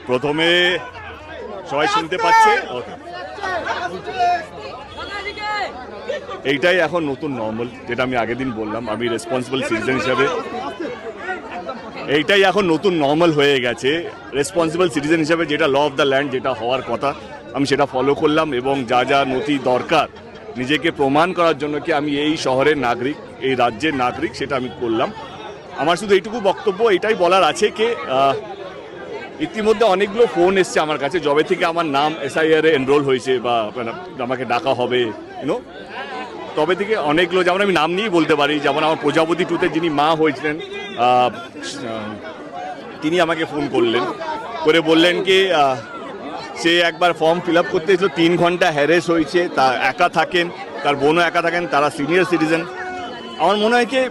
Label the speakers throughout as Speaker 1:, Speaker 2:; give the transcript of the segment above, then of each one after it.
Speaker 1: প্রথমে সবাই শুনতে পাচ্ছে, এইটাই এখন নতুন নর্মাল, যেটা আমি আগের দিন বললাম। আমি রেসপন্সিবল সিটিজেন হিসাবে এইটাই এখন নতুন নর্মাল হয়ে গেছে। রেসপন্সিবল সিটিজেন হিসাবে যেটা ল অফ দ্য ল্যান্ড, যেটা হওয়ার কথা, আমি সেটা ফলো করলাম এবং যা যা নথি দরকার নিজেকে প্রমাণ করার জন্য কি আমি এই শহরের নাগরিক, এই রাজ্যের নাগরিক, সেটা আমি করলাম। আমার শুধু এইটুকু বক্তব্য, এটাই বলার আছে কি ইতিমধ্যে অনেকগুলো ফোন এসছে আমার কাছে, যবে থেকে আমার নাম SIR এ এনরোল হয়েছে বা আমাকে ডাকা হবে তবে থেকে অনেকগুলো, যেমন আমি নাম নিয়েই বলতে পারি, যেমন আমার প্রজাপতি 2-তে যিনি মা হয়েছিলেন তিনি আমাকে ফোন করলেন, করে বললেন কি সে একবার ফর্ম ফিল আপ করতে এসেছিল, 3 ঘন্টা হ্যারেস হয়েছে, তা একা থাকেন, তার বোনও একা থাকেন, তারা সিনিয়র সিটিজেন। আমার মনে হয় কি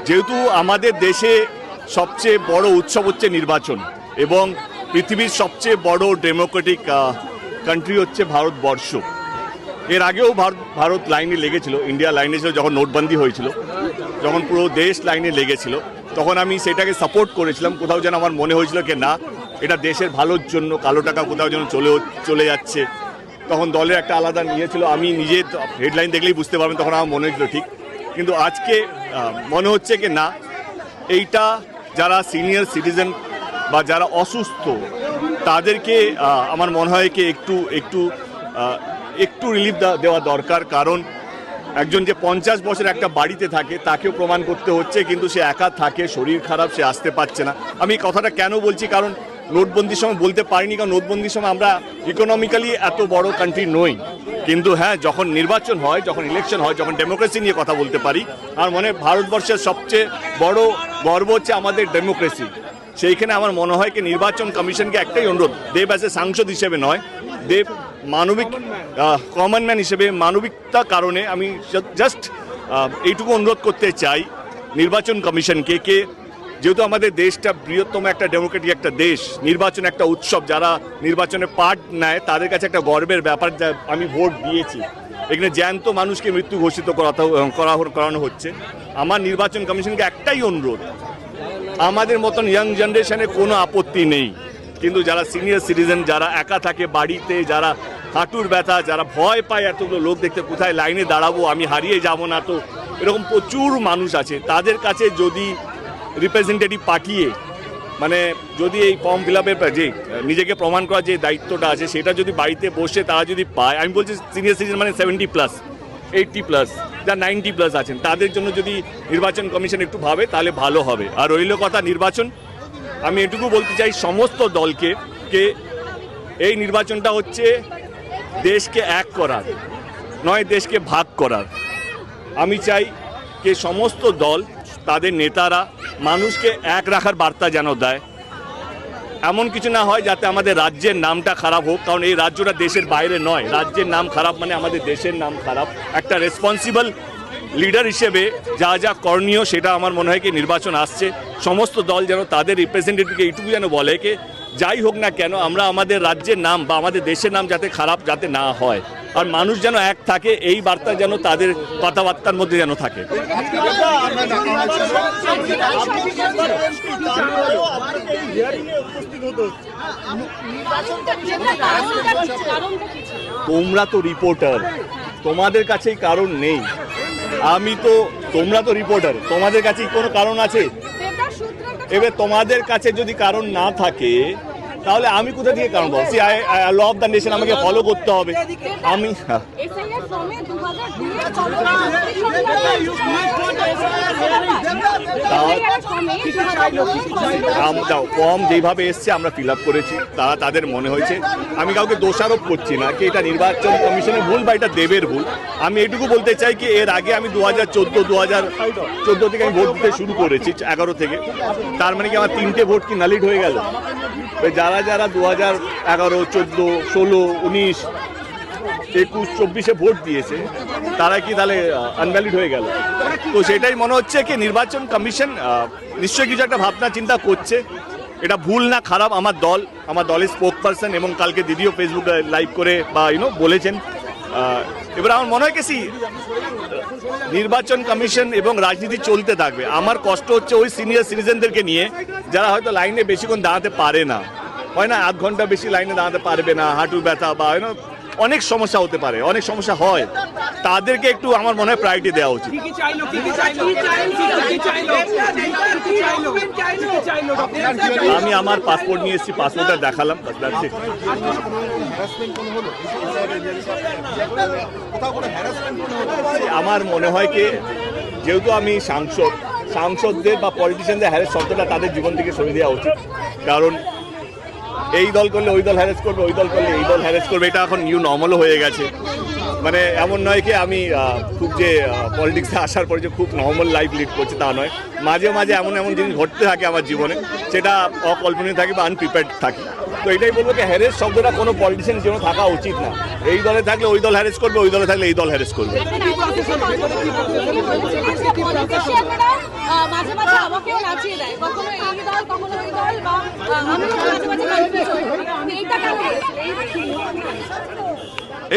Speaker 1: যেহেতু আমাদের দেশে সবচেয়ে বড় উৎসব হচ্ছে নির্বাচন এবং পৃথিবীর সবচেয়ে বড় ডেমোক্রেটিক কান্ট্রি হচ্ছে ভারতবর্ষ। এর আগেও ভারত লাইনে লেগেছিল, ইন্ডিয়া লাইনে ছিল যখন নোটবন্দি হয়েছিল, যখন পুরো দেশ লাইনে লেগেছিল, তখন আমি সেটাকে সাপোর্ট করেছিলাম। কোথাও যেন আমার মনে হয়েছিল কি না, এটা দেশের ভালোর জন্য, কালো টাকা কোথাও যেন চলে যাচ্ছে, তখন দলের একটা আলাদা নিয়েছিল। আমি নিজে হেডলাইন দেখলেই বুঝতে পারবেন, তখন আমার মনে হয়েছিল ঠিক। কিন্তু আজকে মনে হচ্ছে কি না, এইটা যারা সিনিয়র সিটিজেন বা যারা অসুস্থ তাদেরকে আমার মনে হয় কি একটু রিলিফ দেওয়া দরকার। কারণ একজন যে 50 বছর একটা বাড়িতে থাকে তাকেও প্রমাণ করতে হচ্ছে, কিন্তু সে একা থাকে, শরীর খারাপ, সে আসতে পারছে না। আমি কথাটা কেন বলছি, কারণ নোটবন্দির সময় বলতে পারিনি, কারণ নোটবন্দির সময় আমরা ইকোনমিক্যালি এত বড় কান্ট্রি নই। কিন্তু হ্যাঁ, যখন নির্বাচন হয়, যখন ইলেকশন হয়, যখন ডেমোক্রেসি নিয়ে কথা বলতে পারি, আমার মনে হয় ভারতবর্ষের সবচেয়ে বড় গর্ব হচ্ছে আমাদের ডেমোক্রেসি। সেইখানে আমার মনে হয় কি নির্বাচন কমিশনকে একটাই অনুরোধ, দেব অ্যাজ এ সাংসদ হিসেবে নয়, দেব মানবিক কমন ম্যান হিসেবে, মানবিকতা কারণে আমি জাস্ট এইটুকু অনুরোধ করতে চাই নির্বাচন কমিশনকে, যেহেতু আমাদের দেশটা বৃহত্তম একটা ডেমোক্রেটিক একটা দেশ, নির্বাচন একটা উৎসব, যারা নির্বাচনে পার্ট নেয় তাদের কাছে একটা গর্বের ব্যাপার। যা আমি ভোট দিয়েছি, এখানে জ্যান্ত মানুষকে মৃত্যু ঘোষিত করানো হচ্ছে। আমার নির্বাচন কমিশনকে একটাই অনুরোধ, আমাদের মতন ইয়াং জেনারেশনে কোনো আপত্তি নেই, কিন্তু যারা সিনিয়র সিটিজেন, যারা একা থাকে বাড়িতে, যারা হাঁটুর ব্যথা, যারা ভয় পায় এতগুলো লোক দেখতে, কোথায় লাইনে দাঁড়াবো, আমি হারিয়ে যাব না তো, এরকম প্রচুর মানুষ আছে। তাদের কাছে যদি রিপ্রেজেন্টেটিভ পাঠিয়ে, মানে যদি এই ফর্ম ফিল আপের যে নিজেকে প্রমাণ করার যে দায়িত্বটা আছে সেটা যদি বাড়িতে বসে তারা যদি পায়, আমি বলছি সিনিয়র সিটিজেন মানে 70+, 80+, যা 90+ আছেন, তাদের জন্য যদি নির্বাচন কমিশন একটু ভাবে তাহলে ভালো হবে। আর রইল কথা নির্বাচন, আমি এটুকু বলতে চাই সমস্ত দলকে, এই নির্বাচনটা হচ্ছে দেশকে এক করার নয়, দেশকে ভাগ করার। আমি চাই যে সমস্ত দল, তাদের নেতারা মানুষকে এক রাখার বার্তা যেন দেয়। এমন কিছু না হয় যাতে আমাদের রাজ্যের নামটা খারাপ হোক, কারণ এই রাজ্যটা দেশের বাইরে নয়, রাজ্যের নাম খারাপ মানে আমাদের দেশের নাম খারাপ। একটা রেসপন্সিবল লিডার হিসেবে যা যা করণীয় সেটা আমার মনে হয় কি নির্বাচন আসছে, সমস্ত দল যেন তাদের রিপ্রেজেন্টেটিভকে এইটুকু যেন বলে কি যাই হোক না কেন, আমরা আমাদের রাজ্যের নাম বা আমাদের দেশের নাম যাতে খারাপ যাতে না হয়, আর মানুষ যেন এক থাকে, এই বার্তা যেন তাদের কথাবার্তার মধ্যে যেন থাকে। তোমরা তো রিপোর্টার, তোমাদের কাছেই কারণ নেই। তোমরা তো রিপোর্টার, তোমাদের কাছেই কোনো কারণ আছে? এবার তোমাদের কাছে যদি কারণ না থাকে তাহলে আমি কোথা থেকে কারণ বলছি? ল অফ দ্য নেশন আমাকে ফলো করতে হবে। আমি ফর্ম যেভাবে এসছে আমরা ফিল আপ করেছি, তারা তাদের মনে হয়েছে, আমি কাউকে দোষারোপ করছি না কি এটা নির্বাচন কমিশনের ভুল বা এটা দেবের ভুল। আমি এটুকু বলতে চাই কি এর আগে আমি 2014 থেকে আমি ভোট দিতে শুরু করেছি, 11 থেকে। তার মানে কি আমার 3টে ভোট কি নালিড হয়ে গেল? যারা 2011, 14, 16, 19, 21, 24-এ ভোট দিয়েছে তারা কি তাহলে আনভ্যালিড হয়ে গেল? তো সেটাই মনে হচ্ছে কি নির্বাচন কমিশন নিশ্চয়ই কিছু একটা ভাবনা চিন্তা করছে। এটা ভুল না খারাপ, আমার দলের স্পোক পারসন এবং কালকে দিদিও ফেসবুক লাইভ করে বা বলেছেন। এবার আমার মনে হয় কি নির্বাচন কমিশন এবং রাজনীতি চলতে থাকবে। আমার কষ্ট হচ্ছে ওই সিনিয়র সিটিজেনদেরকে নিয়ে যারা হয়তো লাইনে বেশিক্ষণ দাঁড়াতে পারে না, হয় না, আধ ঘন্টা বেশি লাইনে দাঁড়াতে পারবে না, হাঁটু ব্যথা বা অনেক সমস্যা হতে পারে, অনেক সমস্যা হয়, তাদেরকে একটু আমার মনে হয় প্রায়োরিটি দেওয়া উচিত। আমি আমার পাসপোর্ট নিয়ে এসেছি, পাসপোর্টটা দেখালাম। আমার মনে হয় কি, যেহেতু আমি সাংসদদের বা পলিটিশিয়ানদের হ্যারেস শব্দটা তাদের জীবন থেকে সরিয়ে দেওয়া উচিত। কারণ এই দল করলে ওই দল হ্যারেস করবে, ওই দল করলে এই দল হ্যারেস করবে, এটা এখন নিউ নর্মালও হয়ে গেছে। মানে এমন নয় কি আমি খুব যে পলিটিক্সে আসার পরে যে খুব নর্মাল লাইফ লিড করছি তা নয়, মাঝে মাঝে এমন এমন জিনিস ঘটতে থাকে আমার জীবনে, সেটা অকল্পনীয় থাকে বা আনপ্রিপেয়ার্ড থাকে। তো এটাই বলবো কি, হ্যারেস শব্দটা কোনো পলিটিশিয়ানের জন্য থাকা উচিত না। এই দলে থাকলে ওই দল হ্যারেস করবে, ওই দলে থাকলে এই দল হ্যারেস করবে।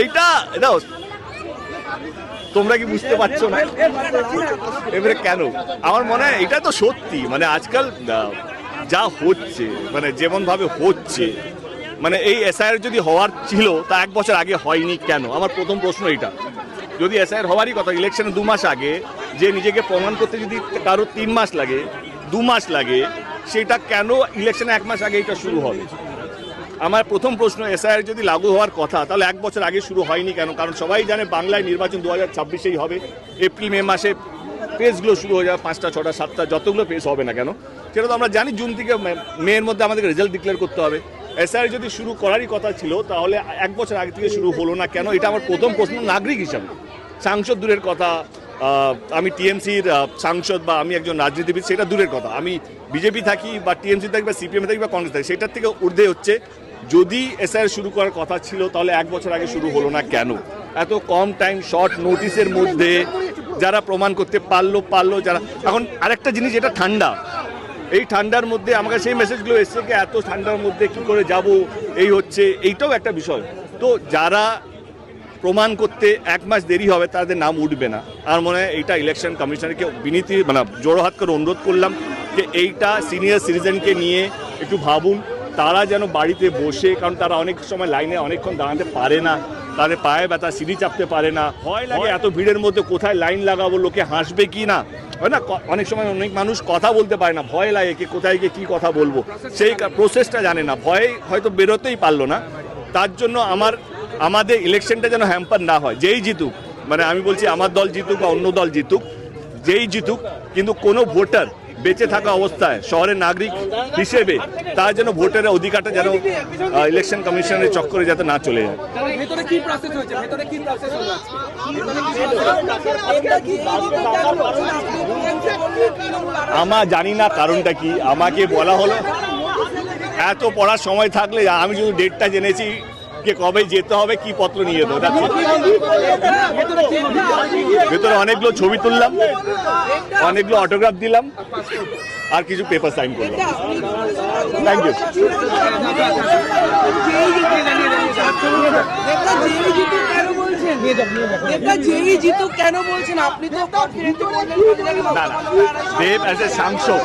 Speaker 1: এইটা দাও, তোমরা কি বুঝতে পারছো না এবারে কেন? আমার মনে হয় এটা তো সত্যি, মানে আজকাল যা হচ্ছে, মানে যেমন ভাবে হচ্ছে, মানে এই এসআইআর যদি হওয়ার ছিল তা 1 বছর আগে হয়নি কেন? আমার প্রথম প্রশ্ন এটা। যদি এসআইআর হওয়ারই কথা, ইলেকশনে 2 মাস আগে, যে নিজেকে প্রমাণ করতে যদি কারো 3 মাস লাগে, 2 মাস লাগে, সেটা কেন ইলেকশনে 1 মাস আগে এটা শুরু হবে? আমার প্রথম প্রশ্ন, এসআইআর যদি লাগু হওয়ার কথা তাহলে 1 বছর আগে শুরু হয়নি কেন? কারণ সবাই জানে বাংলায় নির্বাচন 2026-এই হবে, এপ্রিল মে মাসে পেজগুলো শুরু হয়ে যাবে, 5টা 6টা 7টা যতগুলো পেজ হবে না কেন, সেটা তো আমরা জানি। জুন থেকে মেয়ের মধ্যে আমাদেরকে রেজাল্ট ডিক্লেয়ার করতে হবে। এসআইআর যদি শুরু করারই কথা ছিল তাহলে 1 বছর আগে থেকে শুরু হলো না কেন? এটা আমার প্রথম প্রশ্ন নাগরিক হিসাবে। সাংসদ দূরের কথা, আমি টিএমসির সাংসদ বা আমি একজন রাজনীতিবিদ, সেটা দূরের কথা। আমি বিজেপি থাকি বা টিএমসি থাকি বা সিপিএম থাকি বা কংগ্রেস থাকি, সেটার থেকে ঊর্ধ্বে হচ্ছে, যদি এসআইআর শুরু করার কথা ছিল তাহলে 1 বছর আগে শুরু হলো না কেন? এত কম টাইম, শর্ট নোটিসের মধ্যে যারা প্রমাণ করতে পারলো যারা। এখন আরেকটা জিনিস, এটা ঠান্ডা, এই ঠান্ডার মধ্যে আমাকে সেই মেসেজগুলো এসছে যে এত ঠান্ডার মধ্যে কি করে যাব, এই হচ্ছে, এইটাও একটা বিষয়। তো যারা প্রমাণ করতে 1 মাস দেরি হবে তাদের নাম উঠবে না। আর মনে হয় এইটা ইলেকশন কমিশনারকে বিনীতি, মানে জোড়ো হাত করে অনুরোধ করলাম যে এইটা সিনিয়র সিটিজেনকে নিয়ে একটু ভাবুন, তারা যেন বাড়িতে বসে, কারণ তারা অনেক সময় লাইনে অনেকক্ষণ দাঁড়াতে পারে না, তাদের পায়ে ব্যথা, সিঁড়ি চাপতে পারে না, ভয় লাগে এত ভিড়ের মধ্যে কোথায় লাইন লাগাবো, লোকে হাসবে কি না, হয় না? অনেক সময় অনেক মানুষ কথা বলতে পারে না, ভয় লাগে কি কোথায় গিয়ে কী কথা বলবো, সেই প্রসেসটা জানে না, ভয়ে হয়তো বেরোতেই পারলো না। তার জন্য আমাদের ইলেকশনটা যেন হ্যাম্পার না হয়। যেই জিতুক, মানে আমি বলছি আমার দল জিতুক বা অন্য দল জিতুক, যেই জিতুক, কিন্তু কোনো ভোটার বেঁচে থাকা অবস্থায় শহরের নাগরিক হিসেবে তার যেন ভোটের অধিকারটা যেন ইলেকশন কমিশনের চক্করে যাতে না চলে যায়। আমার জানি না কারণটা কি, আমাকে বলা হলো এত পড়ার সময় থাকলে আমি শুধু ডেটটা জেনেছি কে কবে যেতে হবে, কি পত্র নিয়ে যেতে হবে। ভেতরে অনেকগুলো ছবি তুললাম, অনেকগুলো অটোগ্রাফ দিলাম, আর কিছু পেপার সাইন করলাম। Thank you. Dev as a সাংসদ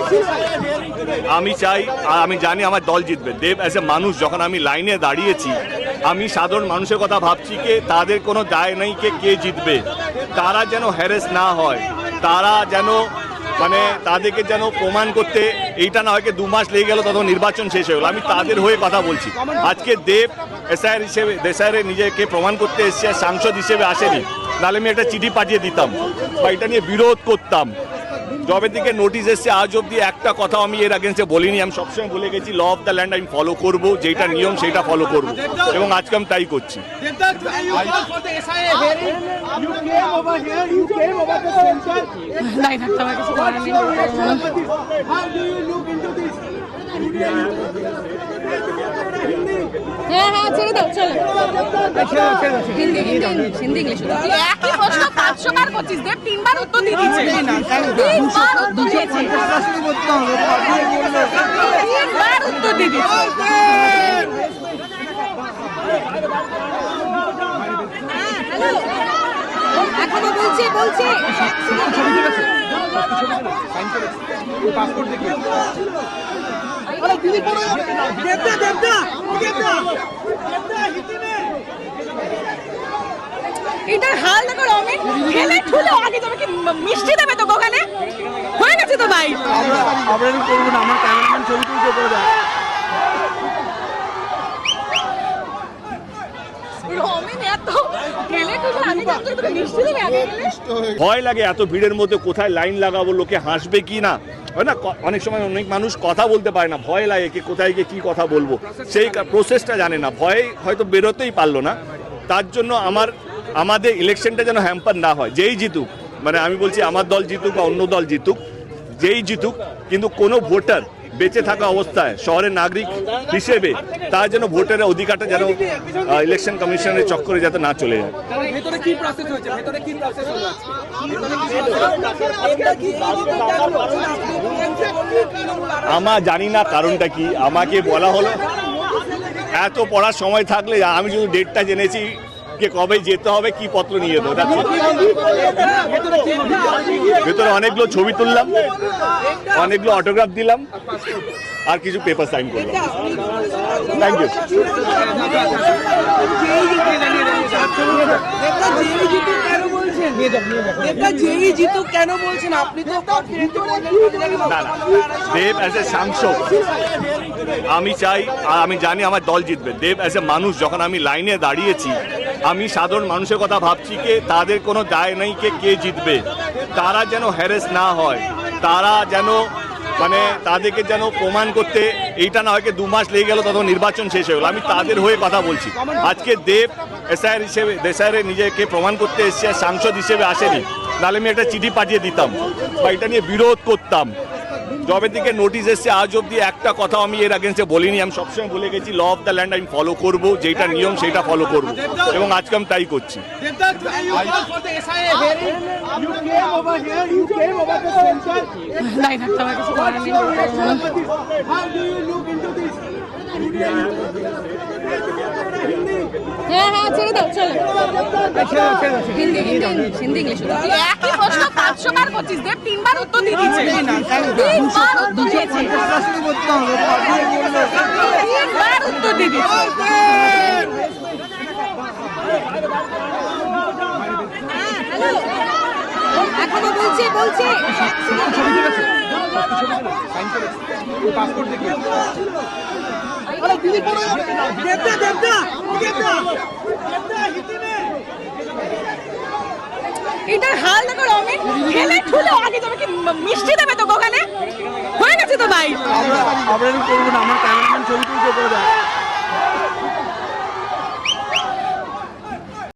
Speaker 1: আমি চাই, আর আমি জানি আমার দল জিতবে। দেব অ্যাজ এ মানুষ, যখন আমি লাইনে দাঁড়িয়েছি, আমি সাধারণ মানুষের কথা ভাবছি কে তাদের কোনো দায় নেই কে জিতবে, তারা যেন হ্যারেস না হয়, তারা যেন মানে তাদেরকে যেন প্রমাণ করতে এইটা না হয় 2 মাস লেগে গেল তখন নির্বাচন শেষ হয়ে গেল। আমি তাদের হয়ে কথা বলছি। আজকে দেব এসআইআর হিসেবে দেশারে নিজেকে প্রমাণ করতে এসছে, সাংসদ হিসেবে আসেনি, নাহলে আমি একটা চিঠি পাঠিয়ে দিতাম বা এটা নিয়ে বিরোধ করতাম। জবের দিকে নোটিশ এসছে, আজ অব্দি একটা কথা আমি এর আগেন্সে বলিনি। আমি সবসময় বলে গেছি ল অফ দ্য ল্যান্ড আমি ফলো করব, যেটা নিয়ম সেটা ফলো করব, এবং আজকে আমি তাই করছি।
Speaker 2: হ্যাঁ হ্যাঁ ছেড়ে দাও, চলো হিন্দি ইংলিশ একই প্রশ্ন 500 বার করছিস। দেব 3 বার উত্তর দিয়ে দিয়েছে, 3 বার উত্তর দিয়েছে, 3 বার উত্তর দিয়ে দিয়েছে। এখনো বলছে পাসপোর্ট দেখি এটার হাল দেখো রমেন, ঠেলে ঠুলে আগে যাবে কি মিষ্টি দেবে তো ওখানে, হয়ে গেছে তো ভাই।
Speaker 3: আমরা করবো না, আমার ক্যামেরাম্যান ছবি তুলতে করে দেয়।
Speaker 2: রমেন এত ঠেলে ঠুলে আগে যাবে তো মিষ্টি দেবে আগে গেলে।
Speaker 1: ভয় লাগে এত ভিড়ের মধ্যে কোথায় লাইন লাগাবো, লোকে হাসবে কি না, হয় না। অনেক সময় অনেক মানুষ কথা বলতে পারে না, ভয় লাগে কে কোথায় গিয়ে কি কথা বলবো, সেই প্রসেসটা জানে না, ভয়ে হয়তো বেরোতেই পারলো না। তার জন্য আমাদের ইলেকশনটা যেন হ্যাম্পার না হয়। যেই জিতুক, মানে আমি বলছি আমার দল জিতুক বা অন্য দল জিতুক, যেই জিতুক, কিন্তু কোনো ভোটার বেঁচে থাকা অবস্থায় শহরের নাগরিক হিসেবে তার যেন ভোটারের অধিকারটা যেন ইলেকশন কমিশনের চক্করে যাতে না চলে যায়।
Speaker 3: ভেতরে কি প্রসেস হচ্ছে, ভেতরে কি প্রসেস হলো?
Speaker 1: আমার জানি না কারণটা কি, আমাকে বলা হলো এত পড়ার সময় থাকলে আমি শুধু ডেটটা জেনেছি কে কবে যেতে হবে, কি পত্র নিয়ে যেতে হবে। ভেতরে অনেকগুলো ছবি তুললাম, অনেকগুলো অটোগ্রাফ দিলাম, আর কিছু পেপার সাইন করলাম। Thank you.
Speaker 3: কেন বলছেন আপনি তো
Speaker 1: না না, দেব অ্যাজ এ সাংসদ আমি চাই, আর আমি জানি আমার দল জিতবে। দেব অ্যাজ এ মানুষ, যখন আমি লাইনে দাঁড়িয়েছি আমি সাধারণ মানুষের কথা ভাবছি, কে তাদের কোনো দায় নেই কে জিতবে, তারা যেন হ্যারেস না হয়, তারা যেন মানে তাদেরকে যেন প্রমাণ করতে এইটা না হয় 2 মাস লেগে গেল তখন নির্বাচন শেষ হয়ে গেল। আমি তাদের হয়ে কথা বলছি। আজকে দেব এসআইআর হিসেবে দেশারে নিজেকে প্রমাণ করতে এসছে, সাংসদ হিসেবে আসেনি, নাহলে আমি একটা চিঠি পাঠিয়ে দিতাম বা এটা নিয়ে বিরোধ করতাম। যবে থেকে নোটিশ এসছে আজ অব্দি একটা কথা আমি এর আগেন্সে বলিনি। আমি সবসময় বলে গেছি ল অফ দ্য ল্যান্ড আমি ফলো করব, যেটা নিয়ম সেটা ফলো করব, এবং আজকে আমি তাই করছি।
Speaker 2: লাইন হাঁটতে আমার কিছু করার নেই। হ্যাঁ ছেড়ে দাও, চলো। হিন্দি ইংলিশ একই প্রশ্ন 500 বার করছিস, দেব 3 বার উত্তর দিয়ে দিয়েছে। 3 বার উত্তর দিয়েছে, 3 বার উত্তর দিয়ে দিয়েছে। এখনো বলছে এটার হাল দেখো রমেন, ঠেলে ঠুলে আগে যাবে কি মিষ্টি দেবে তো ওখানে, হয়ে গেছে তো ভাই।
Speaker 3: আমরা করবো না, আমার ক্যামেরাম্যান ছবি তুলতে করে দেয়।